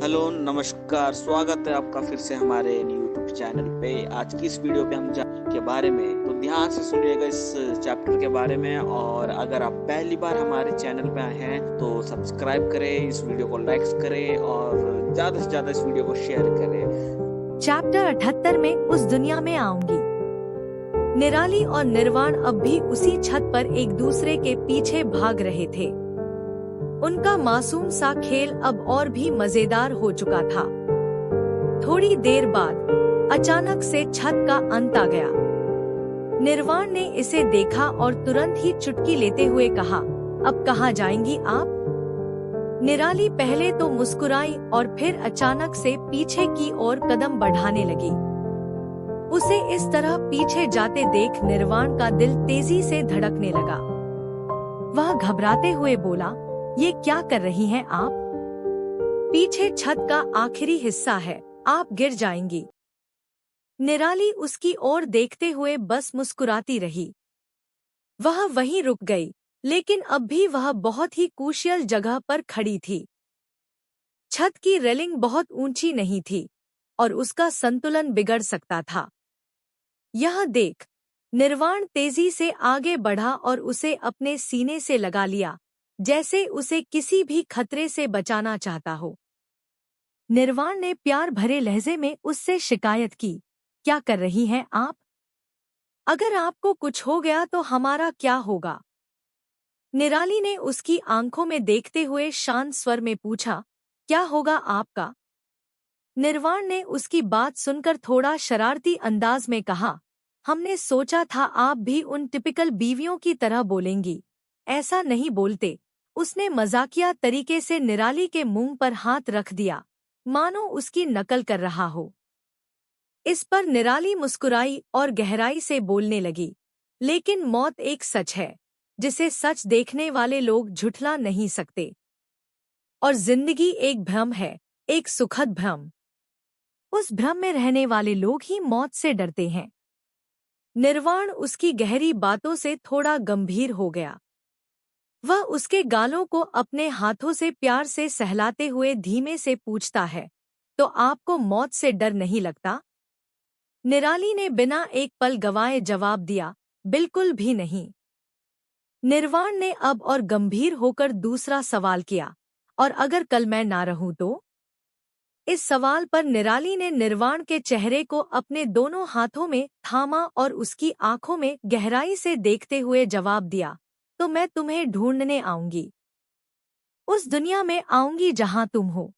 Hello नमस्कार, स्वागत है आपका फिर से हमारे यूट्यूब चैनल पे। आज की इस वीडियो पे हम के बारे में तो ध्यान से सुनिएगा इस चैप्टर के बारे में। और अगर आप पहली बार हमारे चैनल पे आए हैं तो सब्सक्राइब करें, इस वीडियो को लाइक करें और ज्यादा से ज्यादा इस वीडियो को शेयर करें। चैप्टर 78 में उस दुनिया में आऊंगी। निराली और निर्वाण अब भी उसी छत पर एक दूसरे के पीछे भाग रहे थे। उनका मासूम सा खेल अब और भी मजेदार हो चुका था। थोड़ी देर बाद अचानक से छत का अंत आ गया। निर्वाण ने इसे देखा और तुरंत ही चुटकी लेते हुए कहा, अब कहाँ जाएंगी आप? निराली पहले तो मुस्कुराई और फिर अचानक से पीछे की ओर कदम बढ़ाने लगी। उसे इस तरह पीछे जाते देख निर्वाण का दिल तेजी से धड़कने लगा। वह घबराते हुए बोला, ये क्या कर रही हैं आप? पीछे छत का आखिरी हिस्सा है, आप गिर जाएंगी। निराली उसकी ओर देखते हुए बस मुस्कुराती रही। वह वहीं रुक गई, लेकिन अब भी वह बहुत ही क्रूशियल जगह पर खड़ी थी। छत की रेलिंग बहुत ऊंची नहीं थी और उसका संतुलन बिगड़ सकता था। यह देख निर्वाण तेजी से आगे बढ़ा और उसे अपने सीने से लगा लिया, जैसे उसे किसी भी खतरे से बचाना चाहता हो। निर्वाण ने प्यार भरे लहजे में उससे शिकायत की, क्या कर रही हैं आप? अगर आपको कुछ हो गया तो हमारा क्या होगा? निराली ने उसकी आंखों में देखते हुए शांत स्वर में पूछा, क्या होगा आपका? निर्वाण ने उसकी बात सुनकर थोड़ा शरारती अंदाज में कहा, हमने सोचा था आप भी उन टिपिकल बीवियों की तरह बोलेंगी। ऐसा नहीं बोलते। उसने मजाकिया तरीके से निराली के मुंह पर हाथ रख दिया, मानो उसकी नकल कर रहा हो। इस पर निराली मुस्कुराई और गहराई से बोलने लगी, लेकिन मौत एक सच है जिसे सच देखने वाले लोग झुठला नहीं सकते। और जिंदगी एक भ्रम है, एक सुखद भ्रम। उस भ्रम में रहने वाले लोग ही मौत से डरते हैं। निर्वाण उसकी गहरी बातों से थोड़ा गंभीर हो गया। वह उसके गालों को अपने हाथों से प्यार से सहलाते हुए धीमे से पूछता है, तो आपको मौत से डर नहीं लगता? निराली ने बिना एक पल गवाए जवाब दिया, बिल्कुल भी नहीं। निर्वाण ने अब और गंभीर होकर दूसरा सवाल किया, और अगर कल मैं ना रहूं तो? इस सवाल पर निराली ने निर्वाण के चेहरे को अपने दोनों हाथों में थामा और उसकी आंखों में गहराई से देखते हुए जवाब दिया, तो मैं तुम्हें ढूंढने आऊंगी। उस दुनिया में आऊंगी जहां तुम हो।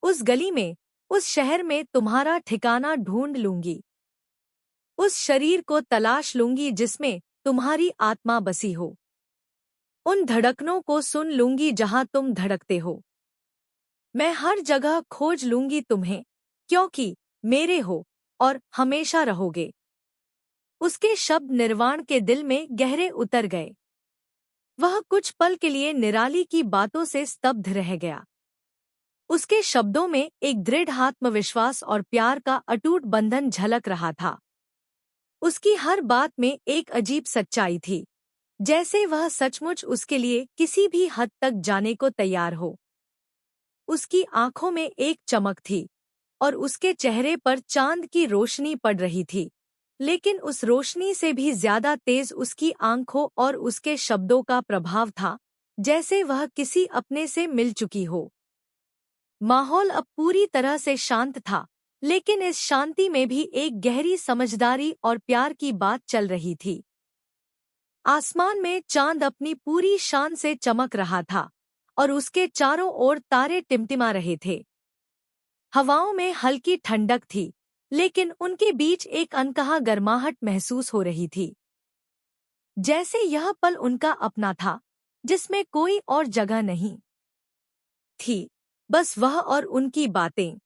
उस गली में, उस शहर में तुम्हारा ठिकाना ढूंढ लूंगी। उस शरीर को तलाश लूंगी जिसमें तुम्हारी आत्मा बसी हो। उन धड़कनों को सुन लूंगी जहां तुम धड़कते हो। मैं हर जगह खोज लूंगी तुम्हें, क्योंकि मेरे हो और हमेशा रहोगे। उसके शब्द निर्वाण के दिल में गहरे उतर गए। वह कुछ पल के लिए निराली की बातों से स्तब्ध रह गया। उसके शब्दों में एक दृढ़ आत्मविश्वास और प्यार का अटूट बंधन झलक रहा था। उसकी हर बात में एक अजीब सच्चाई थी, जैसे वह सचमुच उसके लिए किसी भी हद तक जाने को तैयार हो। उसकी आंखों में एक चमक थी और उसके चेहरे पर चांद की रोशनी पड़ रही थी, लेकिन उस रोशनी से भी ज्यादा तेज उसकी आंखों और उसके शब्दों का प्रभाव था, जैसे वह किसी अपने से मिल चुकी हो। माहौल अब पूरी तरह से शांत था, लेकिन इस शांति में भी एक गहरी समझदारी और प्यार की बात चल रही थी। आसमान में चांद अपनी पूरी शान से चमक रहा था और उसके चारों ओर तारे टिमटिमा रहे थे। हवाओं में हल्की ठंडक थी, लेकिन उनके बीच एक अनकहा गर्माहट महसूस हो रही थी, जैसे यह पल उनका अपना था, जिसमें कोई और जगह नहीं थी, बस वह और उनकी बातें।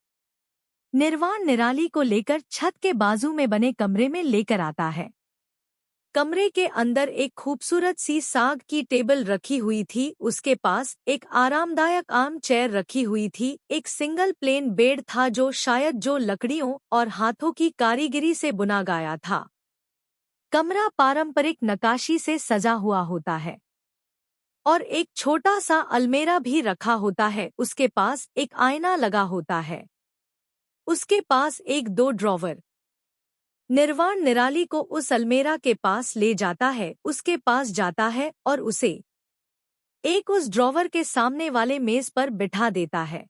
निर्वाण निराली को लेकर छत के बाजू में बने कमरे में लेकर आता है। कमरे के अंदर एक खूबसूरत सी साग की टेबल रखी हुई थी। उसके पास एक आरामदायक आर्म चेयर रखी हुई थी। एक सिंगल प्लेन बेड था जो शायद जो लकड़ियों और हाथों की कारीगरी से बुना गया था। कमरा पारंपरिक नक्काशी से सजा हुआ होता है। और एक छोटा सा अलमेरा भी रखा होता है। उसके पास एक आईना लगा होता है। उसके पास एक दो ड्रॉवर। निर्वाण निराली को उस अलमेरा के पास ले जाता है, उसके पास जाता है और उसे एक उस ड्रॉवर के सामने वाले मेज पर बिठा देता है।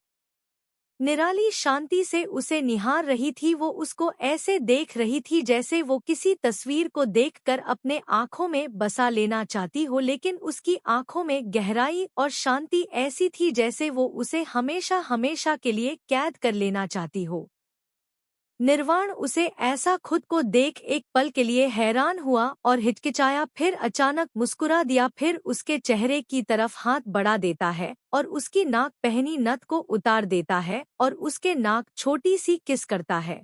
निराली शांति से उसे निहार रही थी। वो उसको ऐसे देख रही थी जैसे वो किसी तस्वीर को देखकर अपने आँखों में बसा लेना चाहती हो, लेकिन उसकी आँखों में गहराई और शांति ऐसी थी जैसे वो उसे हमेशा हमेशा के लिए कैद कर लेना चाहती हो। निर्वाण उसे ऐसा खुद को देख एक पल के लिए हैरान हुआ और हिचकिचाया, फिर अचानक मुस्कुरा दिया। फिर उसके चेहरे की तरफ हाथ बढ़ा देता है और उसकी नाक पहनी नथ को उतार देता है और उसके नाक छोटी सी किस करता है।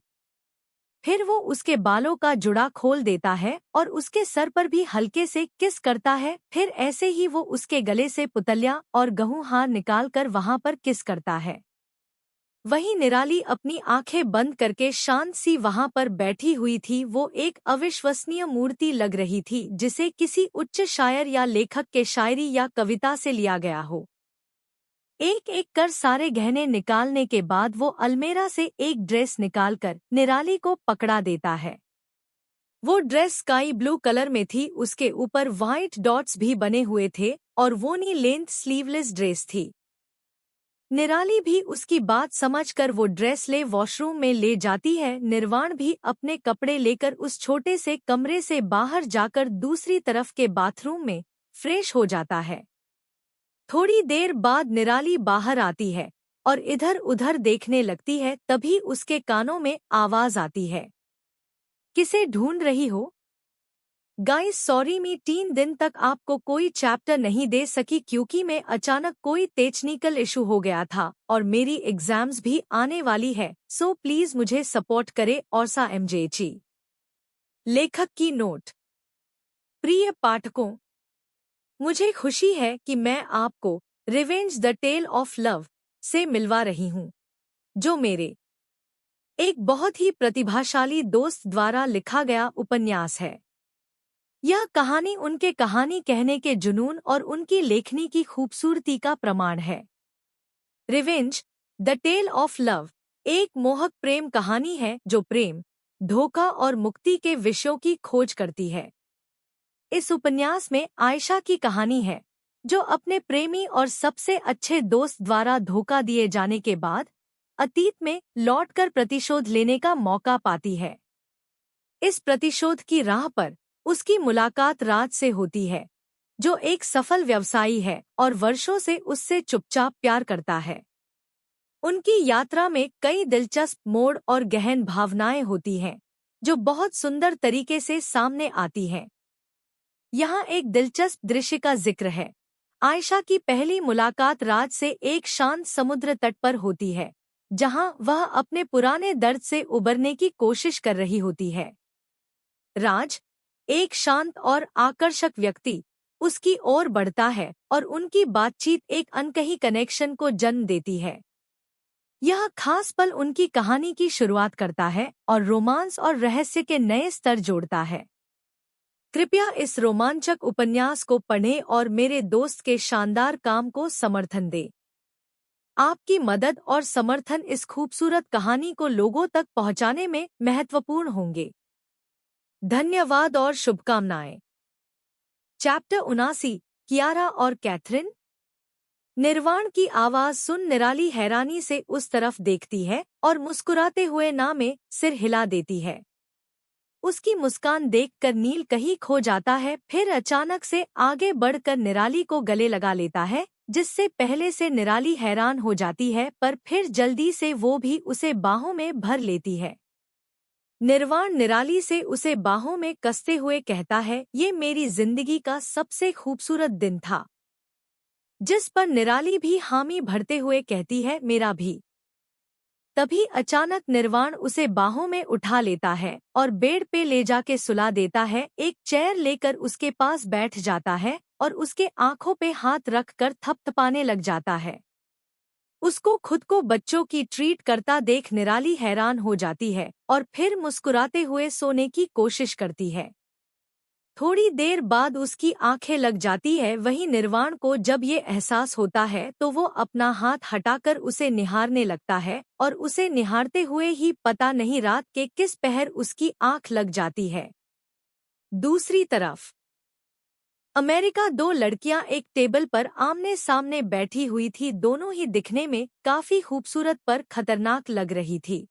फिर वो उसके बालों का जुड़ा खोल देता है और उसके सर पर भी हल्के से किस करता है। फिर ऐसे ही वो उसके गले से पुतलियां और गहूं हार निकाल कर वहां पर किस करता है। वहीं निराली अपनी आंखें बंद करके शांत सी वहां पर बैठी हुई थी। वो एक अविश्वसनीय मूर्ति लग रही थी, जिसे किसी उच्च शायर या लेखक के शायरी या कविता से लिया गया हो। एक एक कर सारे गहने निकालने के बाद वो अलमेरा से एक ड्रेस निकालकर निराली को पकड़ा देता है। वो ड्रेस स्काई ब्लू कलर में थी, उसके ऊपर व्हाइट डॉट्स भी बने हुए थे और वो नी लेंथ स्लीवलेस ड्रेस थी। निराली भी उसकी बात समझकर वो ड्रेस ले वॉशरूम में ले जाती है। निर्वाण भी अपने कपड़े लेकर उस छोटे से कमरे से बाहर जाकर दूसरी तरफ के बाथरूम में फ्रेश हो जाता है। थोड़ी देर बाद निराली बाहर आती है और इधर उधर देखने लगती है। तभी उसके कानों में आवाज आती है, किसे ढूंढ रही हो? गाइस सॉरी, मैं 3 दिन तक आपको कोई चैप्टर नहीं दे सकी क्योंकि मैं अचानक कोई टेक्निकल इशू हो गया था और मेरी एग्जाम्स भी आने वाली है, सो प्लीज मुझे सपोर्ट करे। और सा एमजेची। लेखक की नोट। प्रिय पाठकों, मुझे खुशी है कि मैं आपको Revenge the Tale of Love से मिलवा रही हूँ, जो मेरे एक बहुत ही प्रतिभाशाली दोस्त द्वारा लिखा गया उपन्यास है। यह कहानी उनके कहानी कहने के जुनून और उनकी लेखनी की खूबसूरती का प्रमाण है। Revenge the Tale of Love एक मोहक प्रेम कहानी है जो प्रेम, धोखा और मुक्ति के विषयों की खोज करती है। इस उपन्यास में आयशा की कहानी है, जो अपने प्रेमी और सबसे अच्छे दोस्त द्वारा धोखा दिए जाने के बाद अतीत में लौटकर प्रतिशोध लेने का मौका पाती है। इस प्रतिशोध की राह पर उसकी मुलाकात राज से होती है, जो एक सफल व्यवसायी है और वर्षों से उससे चुपचाप प्यार करता है। उनकी यात्रा में कई दिलचस्प मोड़ और गहन भावनाएं होती हैं, जो बहुत सुंदर तरीके से सामने आती हैं। यहाँ एक दिलचस्प दृश्य का जिक्र है। आयशा की पहली मुलाकात राज से एक शांत समुद्र तट पर होती है, जहाँ वह अपने पुराने दर्द से उबरने की कोशिश कर रही होती है। राज, एक शांत और आकर्षक व्यक्ति, उसकी ओर बढ़ता है और उनकी बातचीत एक अनकही कनेक्शन को जन्म देती है। यह खास पल उनकी कहानी की शुरुआत करता है और रोमांस और रहस्य के नए स्तर जोड़ता है। कृपया इस रोमांचक उपन्यास को पढ़ें और मेरे दोस्त के शानदार काम को समर्थन दें। आपकी मदद और समर्थन इस खूबसूरत कहानी को लोगों तक पहुंचाने में महत्वपूर्ण होंगे। धन्यवाद और शुभकामनाएं। चैप्टर 79, कियारा और कैथरीन। निर्वाण की आवाज सुन निराली हैरानी से उस तरफ देखती है और मुस्कुराते हुए ना में सिर हिला देती है। उसकी मुस्कान देखकर नील कहीं खो जाता है, फिर अचानक से आगे बढ़कर निराली को गले लगा लेता है, जिससे पहले से निराली हैरान हो जाती है, पर फिर जल्दी से वो भी उसे बाहों में भर लेती है। निर्वाण निराली से उसे बाहों में कसते हुए कहता है, ये मेरी जिंदगी का सबसे खूबसूरत दिन था। जिस पर निराली भी हामी भरते हुए कहती है, मेरा भी। तभी अचानक निर्वाण उसे बाहों में उठा लेता है और बेड पे ले जाके सुला देता है। एक चेयर लेकर उसके पास बैठ जाता है और उसके आंखों पे हाथ रखकर थपथपाने लग जाता है। उसको खुद को बच्चों की ट्रीट करता देख निराली हैरान हो जाती है और फिर मुस्कुराते हुए सोने की कोशिश करती है। थोड़ी देर बाद उसकी आंखें लग जाती है। वहीं निर्वाण को जब ये एहसास होता है तो वो अपना हाथ हटाकर उसे निहारने लगता है और उसे निहारते हुए ही पता नहीं रात के किस पहर उसकी आंख लग जाती है। दूसरी तरफ अमेरिका, दो लड़कियां एक टेबल पर आमने सामने बैठी हुई थी। दोनों ही दिखने में काफी खूबसूरत पर खतरनाक लग रही थी।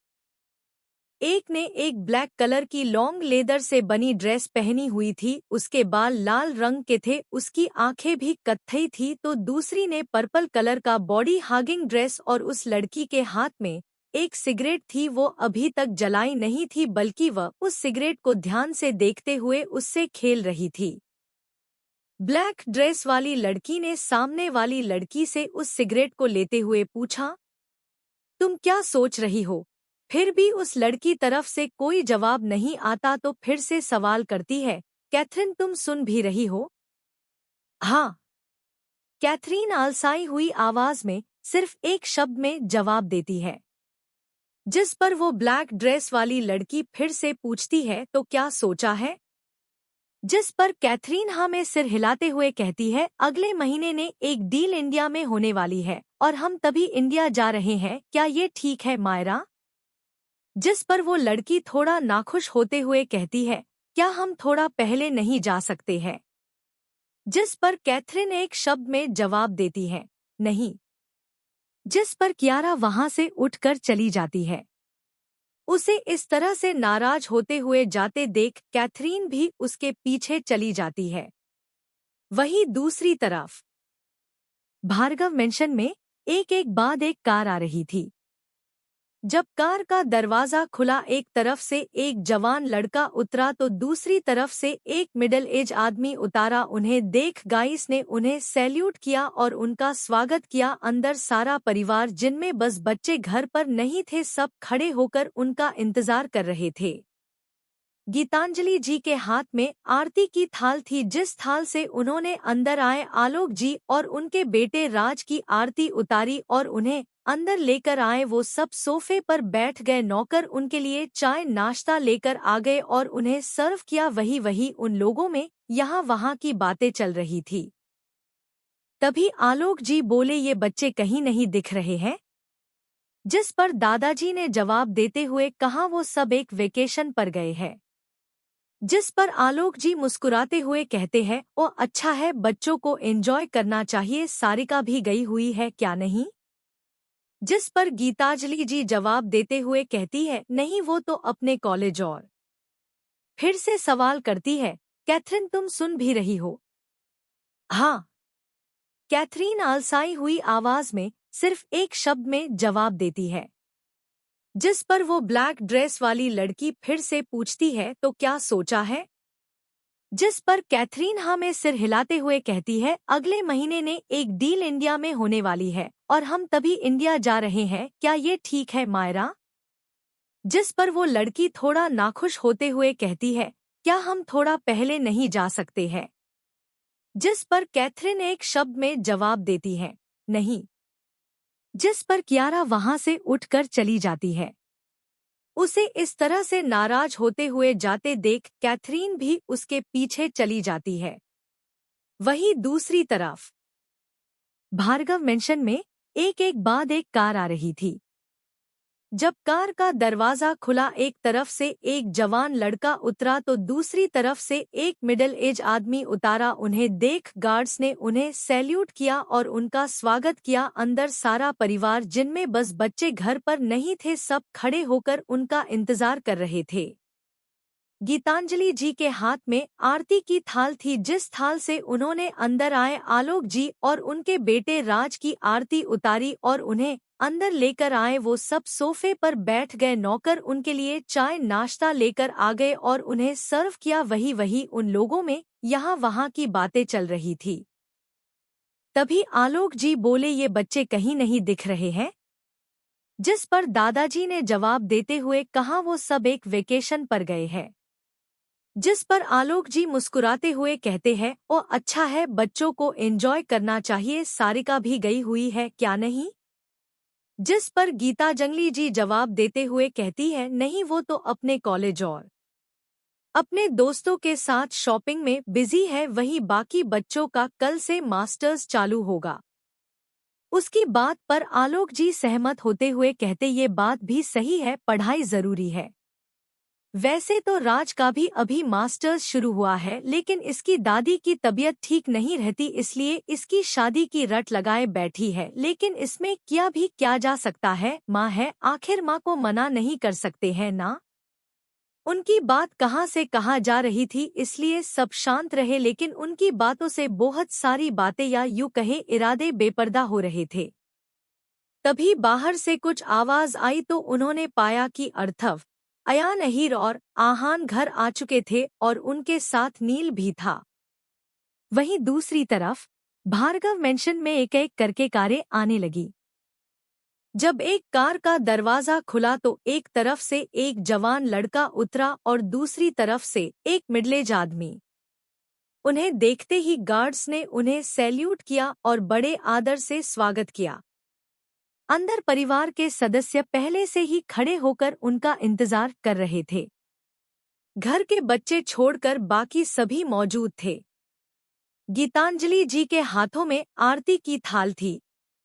एक ने एक ब्लैक कलर की लॉन्ग लेदर से बनी ड्रेस पहनी हुई थी, उसके बाल लाल रंग के थे, उसकी आंखें भी कत्थई थी, तो दूसरी ने पर्पल कलर का बॉडी हागिंग ड्रेस और उस लड़की के हाथ में एक सिगरेट थी। वो अभी तक जलाई नहीं थी बल्कि वह उस सिगरेट को ध्यान से देखते हुए उससे खेल रही थी। ब्लैक ड्रेस वाली लड़की ने सामने वाली लड़की से उस सिगरेट को लेते हुए पूछा, तुम क्या सोच रही हो? फिर भी उस लड़की तरफ से कोई जवाब नहीं आता तो फिर से सवाल करती है, कैथरीन तुम सुन भी रही हो? हाँ। कैथरीन आलसाई हुई आवाज में सिर्फ एक शब्द में जवाब देती है। जिस पर वो ब्लैक ड्रेस वाली लड़की फिर से पूछती है, तो क्या सोचा है? जिस पर कैथरीन हाँ में सिर हिलाते हुए कहती है, अगले महीने ने एक डील इंडिया में होने वाली है और हम तभी इंडिया जा रहे हैं, क्या ये ठीक है मायरा? जिस पर वो लड़की थोड़ा नाखुश होते हुए कहती है, क्या हम थोड़ा पहले नहीं जा सकते हैं? जिस पर कैथरीन एक शब्द में जवाब देती है, नहीं। जिस पर कियारा वहां से उठकर चली जाती है। उसे इस तरह से नाराज होते हुए जाते देख कैथरीन भी उसके पीछे चली जाती है। वहीं दूसरी तरफ भार्गव मेंशन में एक एक बाद एक कार आ रही थी। जब कार का दरवाजा खुला, एक तरफ से एक जवान लड़का उतरा तो दूसरी तरफ से एक मिडिल एज आदमी उतारा। उन्हें देख गाइस ने उन्हें सैल्यूट किया और उनका स्वागत किया। अंदर सारा परिवार, जिनमें बस बच्चे घर पर नहीं थे, सब खड़े होकर उनका इंतजार कर रहे थे। गीतांजलि जी के हाथ में आरती की थाल थी, जिस थाल से उन्होंने अंदर आए आलोक जी और उनके बेटे राज की आरती उतारी और उन्हें अंदर लेकर आए। वो सब सोफे पर बैठ गए। नौकर उनके लिए चाय नाश्ता लेकर आ गए और उन्हें सर्व किया। वही उन लोगों में यहाँ वहाँ की बातें चल रही थी। तभी आलोक जी बोले, ये बच्चे कहीं नहीं दिख रहे हैं? जिस पर दादाजी ने जवाब देते हुए कहा, वो सब एक वेकेशन पर गए हैं। जिस पर आलोक जी मुस्कुराते हुए कहते हैं, ओ अच्छा है, बच्चों को एंजॉय करना चाहिए, सारिका भी गई हुई है क्या नहीं? जिस पर गीतांजलि जी जवाब देते हुए कहती है, नहीं, वो तो अपने कॉलेज। और फिर से सवाल करती है, कैथरीन तुम सुन भी रही हो? हाँ। कैथरीन आलसाई हुई आवाज में सिर्फ एक शब्द में जवाब देती है। जिस पर वो ब्लैक ड्रेस वाली लड़की फिर से पूछती है, तो क्या सोचा है? जिस पर कैथरीन हाँ में सिर हिलाते हुए कहती है, अगले महीने ने एक डील इंडिया में होने वाली है और हम तभी इंडिया जा रहे हैं, क्या ये ठीक है मायरा? जिस पर वो लड़की थोड़ा नाखुश होते हुए कहती है, क्या हम थोड़ा पहले नहीं जा सकते हैं? जिस पर कैथरीन एक शब्द में जवाब देती है, नहीं। जिस पर कियारा वहां से उठकर चली जाती है। उसे इस तरह से नाराज होते हुए जाते देख कैथरीन भी उसके पीछे चली जाती है। वहीं दूसरी तरफ भार्गव मेंशन में एक एक बाद एक कार आ रही थी। जब कार का दरवाजा खुला, एक तरफ से एक जवान लड़का उतरा तो दूसरी तरफ से एक मिडिल एज आदमी उतारा। उन्हें देख गार्ड्स ने उन्हें सैल्यूट किया और उनका स्वागत किया। अंदर सारा परिवार, जिनमें बस बच्चे घर पर नहीं थे, सब खड़े होकर उनका इंतजार कर रहे थे। गीतांजलि जी के हाथ में आरती की थाल थी, जिस थाल से उन्होंने अंदर आए आलोक जी और उनके बेटे राज की आरती उतारी और उन्हें अंदर लेकर आए। वो सब सोफे पर बैठ गए। नौकर उनके लिए चाय नाश्ता लेकर आ गए और उन्हें सर्व किया। वही उन लोगों में यहाँ वहाँ की बातें चल रही थी। तभी आलोक जी बोले, ये बच्चे कहीं नहीं दिख रहे हैं? जिस पर दादाजी ने जवाब देते हुए कहा, वो सब एक वेकेशन पर गए हैं। जिस पर आलोक जी मुस्कुराते हुए कहते हैं, ओ अच्छा है, बच्चों को एंजॉय करना चाहिए, सारिका भी गई हुई है क्या नहीं? जिस पर गीतांजलि जी जवाब देते हुए कहती है, नहीं, वो तो अपने कॉलेज। और अपने दोस्तों के साथ शॉपिंग में बिजी है, वहीं बाकी बच्चों का कल से मास्टर्स चालू होगा। उसकी बात पर आलोक जी सहमत होते हुए कहते, ये बात भी सही है, पढ़ाई जरूरी है। वैसे तो राज का भी अभी मास्टर्स शुरू हुआ है, लेकिन इसकी दादी की तबीयत ठीक नहीं रहती, इसलिए इसकी शादी की रट लगाए बैठी है। लेकिन इसमें किया भी क्या जा सकता है, माँ है, आखिर माँ को मना नहीं कर सकते हैं ना। उनकी बात कहाँ से कहाँ जा रही थी, इसलिए सब शांत रहे, लेकिन उनकी बातों से बहुत सारी बातें या यूं कहे इरादे बेपर्दा हो रहे थे। तभी बाहर से कुछ आवाज आई तो उन्होंने पाया कि अर्थव, अयान, अहीर और आहान घर आ चुके थे और उनके साथ नील भी था। वहीं दूसरी तरफ भार्गव मेंशन में एक एक करके कारें आने लगी। जब एक कार का दरवाजा खुला तो एक तरफ से एक जवान लड़का उतरा और दूसरी तरफ से एक मिडिल एज आदमी। उन्हें देखते ही गार्ड्स ने उन्हें सैल्यूट किया और बड़े आदर से स्वागत किया। अंदर परिवार के सदस्य पहले से ही खड़े होकर उनका इंतजार कर रहे थे। घर के बच्चे छोड़कर बाकी सभी मौजूद थे। गीतांजलि जी के हाथों में आरती की थाल थी,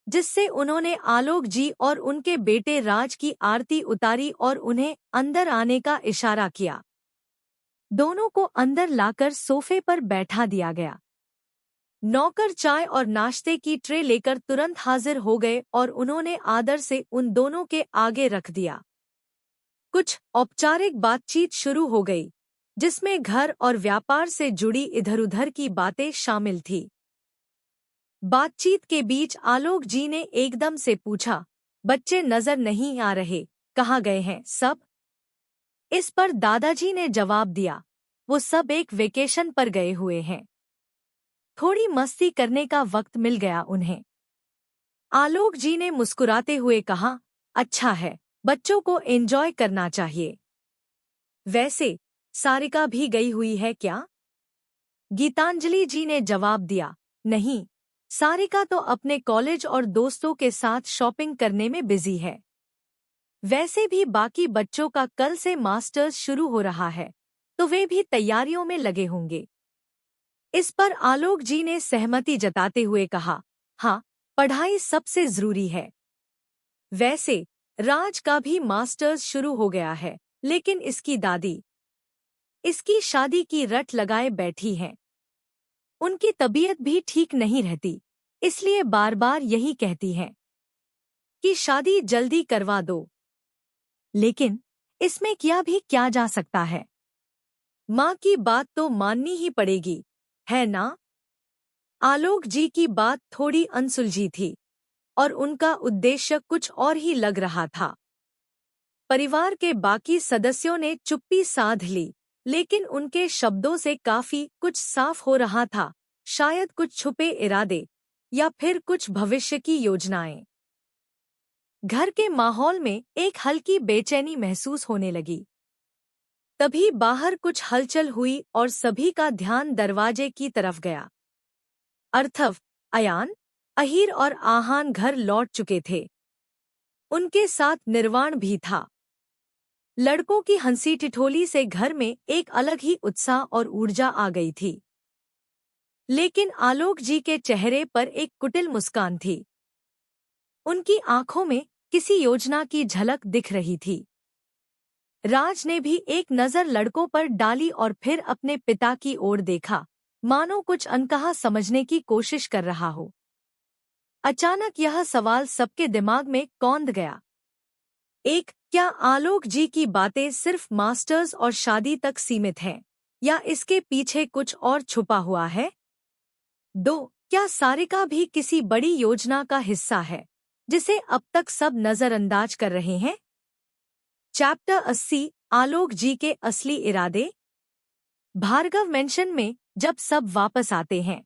जिससे उन्होंने आलोक जी और उनके बेटे राज की आरती उतारी और उन्हें अंदर आने का इशारा किया। दोनों को अंदर लाकर सोफे पर बैठा दिया गया। नौकर चाय और नाश्ते की ट्रे लेकर तुरंत हाजिर हो गए और उन्होंने आदर से उन दोनों के आगे रख दिया। कुछ औपचारिक बातचीत शुरू हो गई, जिसमें घर और व्यापार से जुड़ी इधर-उधर की बातें शामिल थी। बातचीत के बीच आलोक जी ने एकदम से पूछा, बच्चे नजर नहीं आ रहे, कहाँ गए हैं सब? इस पर दादाजी ने जवाब दिया, वो सब एक वेकेशन पर गए हुए हैं। थोड़ी मस्ती करने का वक्त मिल गया उन्हें। आलोक जी ने मुस्कुराते हुए कहा, अच्छा है, बच्चों को एंजॉय करना चाहिए। वैसे सारिका भी गई हुई है क्या? गीतांजलि जी ने जवाब दिया, नहीं, सारिका तो अपने कॉलेज और दोस्तों के साथ शॉपिंग करने में बिजी है। वैसे भी बाकी बच्चों का कल से मास्टर्स शुरू हो रहा है, तो वे भी तैयारियों में लगे होंगे। इस पर आलोक जी ने सहमति जताते हुए कहा, हाँ, पढ़ाई सबसे जरूरी है। वैसे राज का भी मास्टर्स शुरू हो गया है, लेकिन इसकी दादी इसकी शादी की रट लगाए बैठी हैं। उनकी तबीयत भी ठीक नहीं रहती, इसलिए बार बार यही कहती हैं कि शादी जल्दी करवा दो। लेकिन इसमें किया भी क्या जा सकता है? माँ की बात तो माननी ही पड़ेगी, है ना? आलोक जी की बात थोड़ी अनसुलझी थी और उनका उद्देश्य कुछ और ही लग रहा था। परिवार के बाकी सदस्यों ने चुप्पी साध ली, लेकिन उनके शब्दों से काफी कुछ साफ हो रहा था, शायद कुछ छुपे इरादे या फिर कुछ भविष्य की योजनाएं। घर के माहौल में एक हल्की बेचैनी महसूस होने लगी। तभी बाहर कुछ हलचल हुई और सभी का ध्यान दरवाजे की तरफ गया। अर्थव, अयान, अहीर और आहान घर लौट चुके थे। उनके साथ निर्वाण भी था। लड़कों की हंसी ठिठोली से घर में एक अलग ही उत्साह और ऊर्जा आ गई थी। लेकिन आलोक जी के चेहरे पर एक कुटिल मुस्कान थी। उनकी आंखों में किसी योजना की झलक दिख रही थी। राज ने भी एक नजर लड़कों पर डाली और फिर अपने पिता की ओर देखा, मानो कुछ अनकहा समझने की कोशिश कर रहा हो। अचानक यह सवाल सबके दिमाग में कौंध गया। एक, क्या आलोक जी की बातें सिर्फ मास्टर्स और शादी तक सीमित हैं, या इसके पीछे कुछ और छुपा हुआ है? 2, क्या सारिका भी किसी बड़ी योजना का हिस्सा है, जिसे अब तक सब नजरअंदाज कर रहे हैं? चैप्टर 80, आलोक जी के असली इरादे। भार्गव मेंशन में जब सब वापस आते हैं,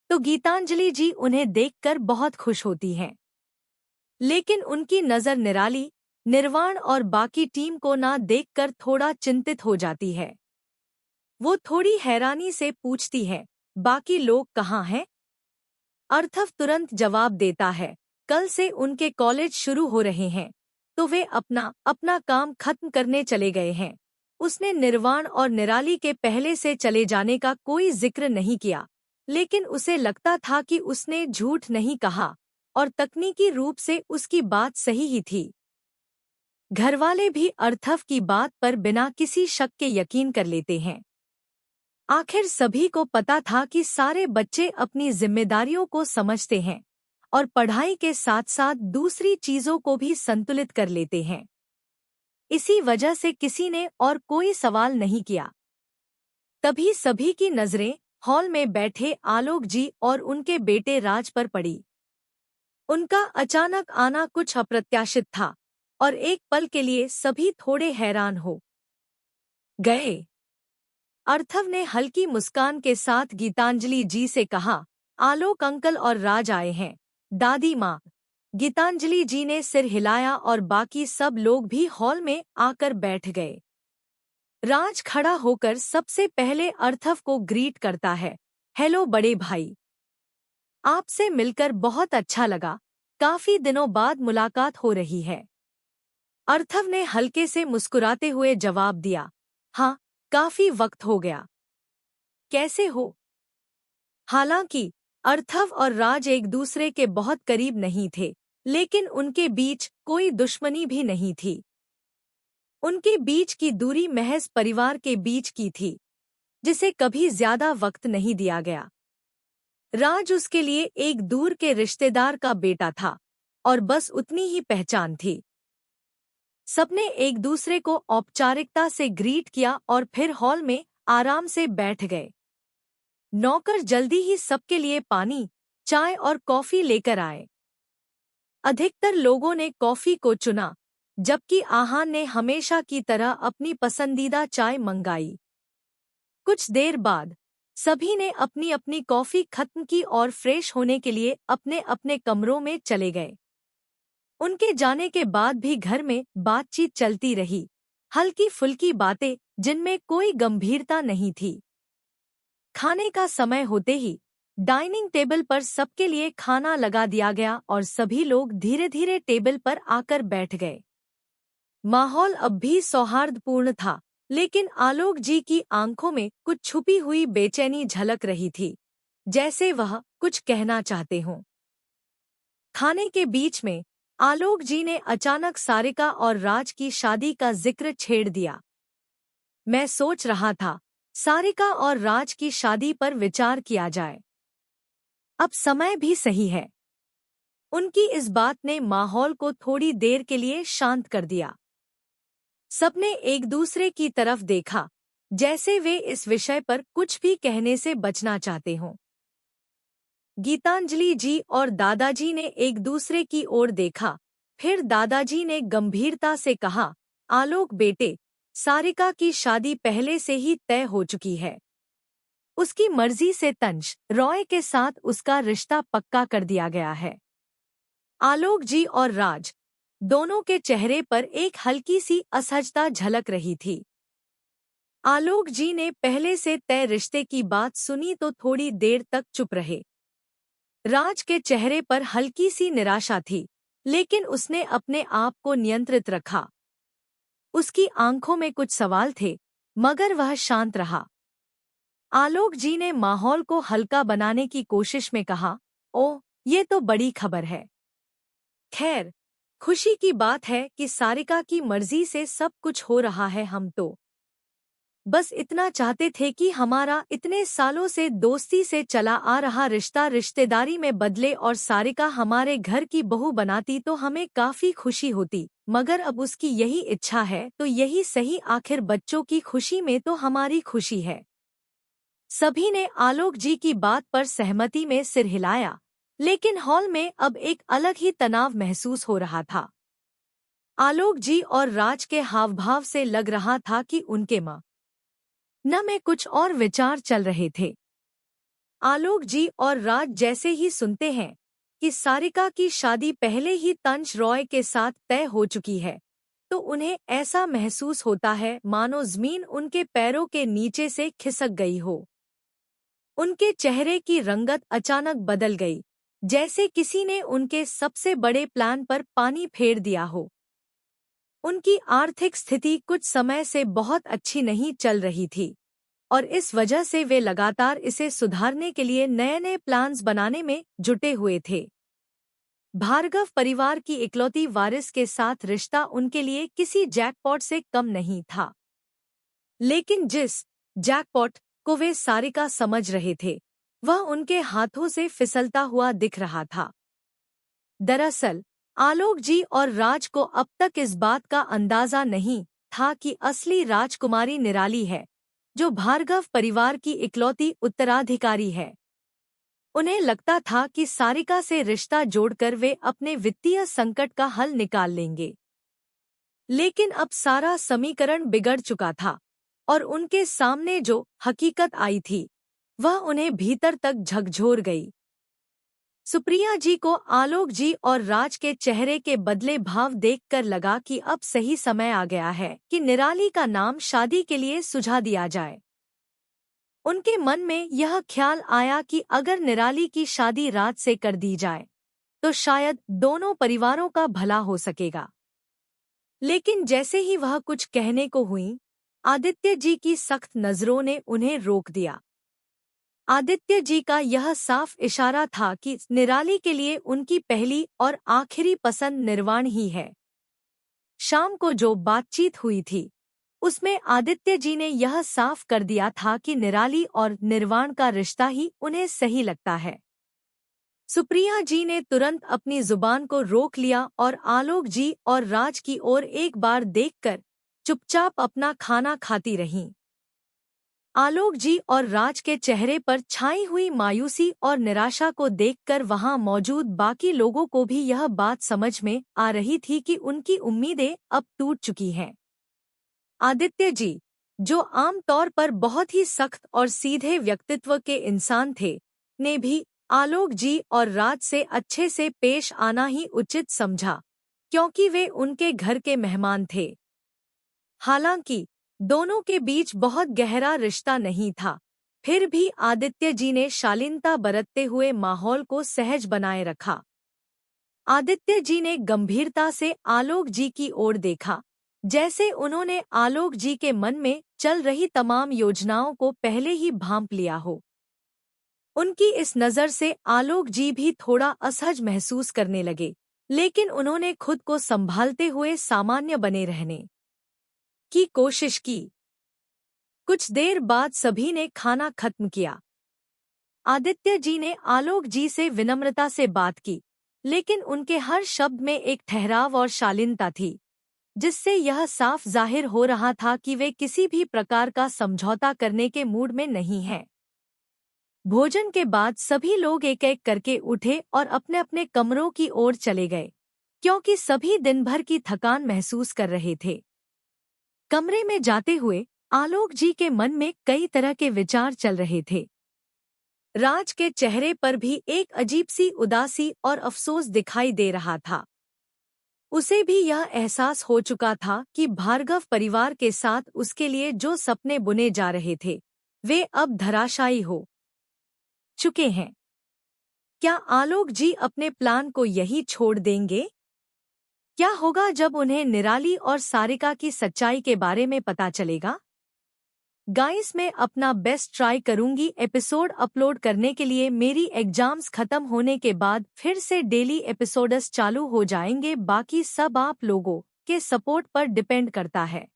तो गीतांजलि जी उन्हें देखकर बहुत खुश होती हैं। लेकिन उनकी नजर निराली, निर्वाण और बाकी टीम को ना देखकर थोड़ा चिंतित हो जाती है। वो थोड़ी हैरानी से पूछती है, बाकी लोग कहाँ हैं? अर्थव तुरंत जवाब देता है, कल से उनके कॉलेज शुरू हो रहे हैं, तो वे अपना काम खत्म करने चले गए हैं। उसने निर्वाण और निराली के पहले से चले जाने का कोई जिक्र नहीं किया, लेकिन उसे लगता था कि उसने झूठ नहीं कहा और तकनीकी रूप से उसकी बात सही ही थी। घरवाले भी अर्थव की बात पर बिना किसी शक के यकीन कर लेते हैं। आखिर सभी को पता था कि सारे बच्चे अपनी जिम्मेदारियों को समझते हैं और पढ़ाई के साथ साथ दूसरी चीजों को भी संतुलित कर लेते हैं। इसी वजह से किसी ने और कोई सवाल नहीं किया। तभी सभी की नजरें हॉल में बैठे आलोक जी और उनके बेटे राज पर पड़ी। उनका अचानक आना कुछ अप्रत्याशित था और एक पल के लिए सभी थोड़े हैरान हो गए। अर्थव ने हल्की मुस्कान के साथ गीतांजलि जी से कहा, आलोक अंकल और राज आए हैं, दादी माँ। गीतांजलि जी ने सिर हिलाया और बाकी सब लोग भी हॉल में आकर बैठ गए। राज खड़ा होकर सबसे पहले अर्थव को ग्रीट करता है, हेलो बड़े भाई, आपसे मिलकर बहुत अच्छा लगा, काफी दिनों बाद मुलाकात हो रही है। अर्थव ने हल्के से मुस्कुराते हुए जवाब दिया, हाँ, काफी वक्त हो गया। कैसे हो? हालांकि अर्थव और राज एक दूसरे के बहुत करीब नहीं थे, लेकिन उनके बीच कोई दुश्मनी भी नहीं थी। उनके बीच की दूरी महज परिवार के बीच की थी, जिसे कभी ज्यादा वक्त नहीं दिया गया। राज उसके लिए एक दूर के रिश्तेदार का बेटा था और बस उतनी ही पहचान थी। सबने एक दूसरे को औपचारिकता से ग्रीट किया और फिर हॉल में आराम से बैठ गए। नौकर जल्दी ही सबके लिए पानी, चाय और कॉफी लेकर आए। अधिकतर लोगों ने कॉफी को चुना, जबकि आहान ने हमेशा की तरह अपनी पसंदीदा चाय मंगाई। कुछ देर बाद सभी ने अपनी अपनी कॉफी खत्म की और फ्रेश होने के लिए अपने अपने कमरों में चले गए। उनके जाने के बाद भी घर में बातचीत चलती रही, हल्की फुल्की बातें जिनमें कोई गंभीरता नहीं थी। खाने का समय होते ही डाइनिंग टेबल पर सबके लिए खाना लगा दिया गया और सभी लोग धीरे धीरे टेबल पर आकर बैठ गए। माहौल अब भी सौहार्दपूर्ण था, लेकिन आलोक जी की आंखों में कुछ छुपी हुई बेचैनी झलक रही थी, जैसे वह कुछ कहना चाहते हों। खाने के बीच में आलोक जी ने अचानक सारिका और राज की शादी का जिक्र छेड़ दिया। मैं सोच रहा था, सारिका और राज की शादी पर विचार किया जाए। अब समय भी सही है। उनकी इस बात ने माहौल को थोड़ी देर के लिए शांत कर दिया। सबने एक दूसरे की तरफ देखा, जैसे वे इस विषय पर कुछ भी कहने से बचना चाहते हों। गीतांजलि जी और दादाजी ने एक दूसरे की ओर देखा, फिर दादाजी ने गंभीरता से कहा, आलोक बेटे, सारिका की शादी पहले से ही तय हो चुकी है। उसकी मर्जी से तंज रॉय के साथ उसका रिश्ता पक्का कर दिया गया है। आलोक जी और राज दोनों के चेहरे पर एक हल्की सी असहजता झलक रही थी। आलोक जी ने पहले से तय रिश्ते की बात सुनी तो थोड़ी देर तक चुप रहे। राज के चेहरे पर हल्की सी निराशा थी, लेकिन उसने अपने आप को नियंत्रित रखा। उसकी आंखों में कुछ सवाल थे, मगर वह शांत रहा। आलोक जी ने माहौल को हल्का बनाने की कोशिश में कहा, ओह, ये तो बड़ी खबर है। खैर, खुशी की बात है कि सारिका की मर्जी से सब कुछ हो रहा है। हम तो बस इतना चाहते थे कि हमारा इतने सालों से दोस्ती से चला आ रहा रिश्ता रिश्तेदारी में बदले और सारिका हमारे घर की बहू बनाती तो हमें काफी खुशी होती, मगर अब उसकी यही इच्छा है तो यही सही। आखिर बच्चों की खुशी में तो हमारी खुशी है। सभी ने आलोक जी की बात पर सहमति में सिर हिलाया, लेकिन हॉल में अब एक अलग ही तनाव महसूस हो रहा था। आलोक जी और राज के हावभाव से लग रहा था कि उनके मन में कुछ और विचार चल रहे थे। आलोक जी और राज जैसे ही सुनते हैं कि सारिका की शादी पहले ही तंज रॉय के साथ तय हो चुकी है, तो उन्हें ऐसा महसूस होता है मानो जमीन उनके पैरों के नीचे से खिसक गई हो। उनके चेहरे की रंगत अचानक बदल गई, जैसे किसी ने उनके सबसे बड़े प्लान पर पानी फेर दिया हो। उनकी आर्थिक स्थिति कुछ समय से बहुत अच्छी नहीं चल रही थी और इस वजह से वे लगातार इसे सुधारने के लिए नए नए प्लान्स बनाने में जुटे हुए थे। भार्गव परिवार की इकलौती वारिस के साथ रिश्ता उनके लिए किसी जैकपॉट से कम नहीं था, लेकिन जिस जैकपॉट को वे सारिका समझ रहे थे वह उनके हाथों से फिसलता हुआ दिख रहा था। दरअसल आलोक जी और राज को अब तक इस बात का अंदाजा नहीं था कि असली राजकुमारी निराली है, जो भार्गव परिवार की इकलौती उत्तराधिकारी है। उन्हें लगता था कि सारिका से रिश्ता जोड़कर वे अपने वित्तीय संकट का हल निकाल लेंगे, लेकिन अब सारा समीकरण बिगड़ चुका था और उनके सामने जो हकीकत आई थी वह उन्हें भीतर तक झकझोर गई। सुप्रिया जी को आलोक जी और राज के चेहरे के बदले भाव देखकर लगा कि अब सही समय आ गया है कि निराली का नाम शादी के लिए सुझा दिया जाए। उनके मन में यह ख्याल आया कि अगर निराली की शादी राज से कर दी जाए तो शायद दोनों परिवारों का भला हो सकेगा। लेकिन जैसे ही वह कुछ कहने को हुई, आदित्य जी की सख्त नजरों ने उन्हें रोक दिया। आदित्य जी का यह साफ इशारा था कि निराली के लिए उनकी पहली और आखिरी पसंद निर्वाण ही है। शाम को जो बातचीत हुई थी उसमें आदित्य जी ने यह साफ कर दिया था कि निराली और निर्वाण का रिश्ता ही उन्हें सही लगता है। सुप्रिया जी ने तुरंत अपनी जुबान को रोक लिया और आलोक जी और राज की ओर एक बार देखकर चुपचाप अपना खाना खाती रहीं। आलोक जी और राज के चेहरे पर छाई हुई मायूसी और निराशा को देखकर वहां मौजूद बाकी लोगों को भी यह बात समझ में आ रही थी कि उनकी उम्मीदें अब टूट चुकी हैं। आदित्य जी, जो आम तौर पर बहुत ही सख्त और सीधे व्यक्तित्व के इंसान थे, ने भी आलोक जी और राज से अच्छे से पेश आना ही उचित समझा, क्योंकि वे उनके घर के मेहमान थे। हालांकि दोनों के बीच बहुत गहरा रिश्ता नहीं था, फिर भी आदित्य जी ने शालीनता बरतते हुए माहौल को सहज बनाए रखा। आदित्य जी ने गंभीरता से आलोक जी की ओर देखा, जैसे उन्होंने आलोक जी के मन में चल रही तमाम योजनाओं को पहले ही भांप लिया हो। उनकी इस नज़र से आलोक जी भी थोड़ा असहज महसूस करने लगे, लेकिन उन्होंने खुद को संभालते हुए सामान्य बने रहने की कोशिश की। कुछ देर बाद सभी ने खाना खत्म किया। आदित्य जी ने आलोक जी से विनम्रता से बात की, लेकिन उनके हर शब्द में एक ठहराव और शालीनता थी, जिससे यह साफ जाहिर हो रहा था कि वे किसी भी प्रकार का समझौता करने के मूड में नहीं हैं। भोजन के बाद सभी लोग एक एक करके उठे और अपने अपने कमरों की ओर चले गए, क्योंकि सभी दिन भर की थकान महसूस कर रहे थे। कमरे में जाते हुए आलोक जी के मन में कई तरह के विचार चल रहे थे। राज के चेहरे पर भी एक अजीब सी उदासी और अफसोस दिखाई दे रहा था। उसे भी यह एहसास हो चुका था कि भार्गव परिवार के साथ उसके लिए जो सपने बुने जा रहे थे वे अब धराशायी हो चुके हैं। क्या आलोक जी अपने प्लान को यही छोड़ देंगे? क्या होगा जब उन्हें निराली और सारिका की सच्चाई के बारे में पता चलेगा? गाइस, मैं अपना बेस्ट ट्राई करूंगी एपिसोड अपलोड करने के लिए। मेरी एग्जाम्स खत्म होने के बाद फिर से डेली एपिसोड्स चालू हो जाएंगे। बाकी सब आप लोगों के सपोर्ट पर डिपेंड करता है।